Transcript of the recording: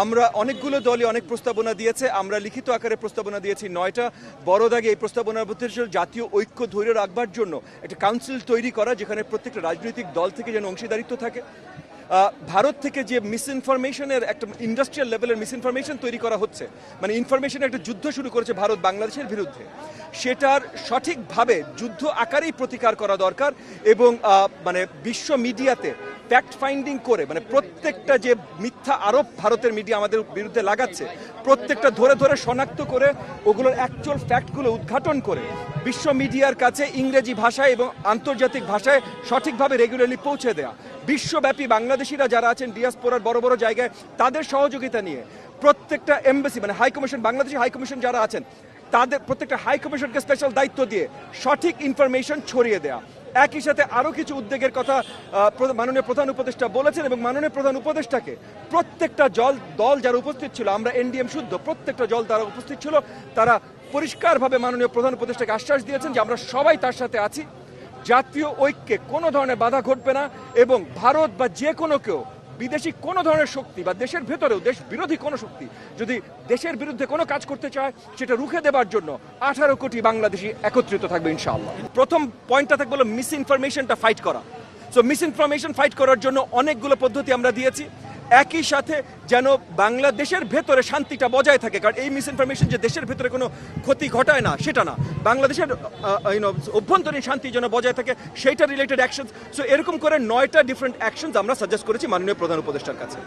আমরা অনেকগুলো দলই অনেক প্রস্তাবনা দিয়েছে, আমরা লিখিত আকারে প্রস্তাবনা দিয়েছি 9টা। বড় দাগে এই প্রস্তাবনার মধ্যে জাতীয় ঐক্য ধরে রাখবার জন্য একটা কাউন্সিল তৈরি করা, যেখানে প্রত্যেকটা রাজনৈতিক দল থেকে যেন অংশীদারিত্ব থাকে। ভারত থেকে যে মিসইনফরমেশনের একটা ইন্ডাস্ট্রিয়াল লেভেলের মিসইনফরমেশন তৈরি করা হচ্ছে, মানে ইনফরমেশনের একটা যুদ্ধ শুরু করেছে ভারত বাংলাদেশের বিরুদ্ধে, সেটার সঠিকভাবে যুদ্ধ আকারেই প্রতিকার করা দরকার। এবং মানে বিশ্ব মিডিয়াতে ফ্যাক্ট ফাইন্ডিং করে, মানে প্রত্যেকটা যে মিথ্যা আরোপ ভারতের মিডিয়া আমাদের বিরুদ্ধে লাগাচ্ছে, প্রত্যেকটা ধরে ধরে শনাক্ত করে ওগুলোর অ্যাকচুয়াল ফ্যাক্টগুলো উদ্ঘাটন করে বিশ্ব মিডিয়ার কাছে ইংরেজি ভাষায় এবং আন্তর্জাতিক ভাষায় সঠিকভাবে রেগুলারলি পৌঁছে দেওয়া। বিশ্বব্যাপী বাংলাদেশিরা যারা আছেন ডিয়াসপোরার বড় বড় জায়গায়, তাদের সহযোগিতা নিয়ে প্রত্যেকটা এমবাসি, মানে high commission, Bangladeshi high commission যারা আছেন, তাদের প্রত্যেকটা হাই কমিশনকে স্পেশাল দায়িত্ব দিয়ে সঠিক ইনফরমেশন ছড়িয়ে দেওয়া। একই সাথে আরও কিছু উদ্যোগের কথা মাননীয় প্রধান উপদেষ্টা বলেছেন, এবং মাননীয় প্রধান উপদেষ্টাকে প্রত্যেকটা দল যারা উপস্থিত ছিল, আমরা এনডিএম শুদ্ধ প্রত্যেকটা দল যারা উপস্থিত ছিল, তারা পরিষ্কারভাবে মাননীয় প্রধান উপদেষ্টাকে আশ্বাস দিয়েছেন যে আমরা সবাই তার সাথে আছি, জাতীয় ঐক্যে কোনো ধরনের বাধা ঘটবে না, এবং ভারত বা যে কোনো কেউ, বিদেশি কোনো ধরনের শক্তি বা দেশের ভেতরেও দেশ বিরোধী কোনো শক্তি যদি দেশের বিরুদ্ধে কোনো কাজ করতে চায়, সেটা রুখে দেবার জন্য 18 কোটি বাংলাদেশি একত্রিত থাকবে ইনশাআল্লাহ। প্রথম পয়েন্টটা থাকবে হলো মিস ইনফরমেশনটা ফাইট করা। সো মিস ইনফরমেশন ফাইট করার জন্য অনেকগুলো পদ্ধতি আমরা দিয়েছি। একই সাথে যেন বাংলাদেশের ভেতরে শান্তিটা বজায় থাকে, কারণ এই মিস ইনফরমেশন যে দেশের ভেতরে কোনো ক্ষতি ঘটায় না সেটা না, বাংলাদেশের অভ্যন্তরীণ শান্তি যেন বজায় থাকে সেইটা রিলেটেড অ্যাকশন। সো এরকম করে 9টা ডিফারেন্ট অ্যাকশনস আমরা সাজেস্ট করেছি মাননীয় প্রধান উপদেষ্টার কাছে।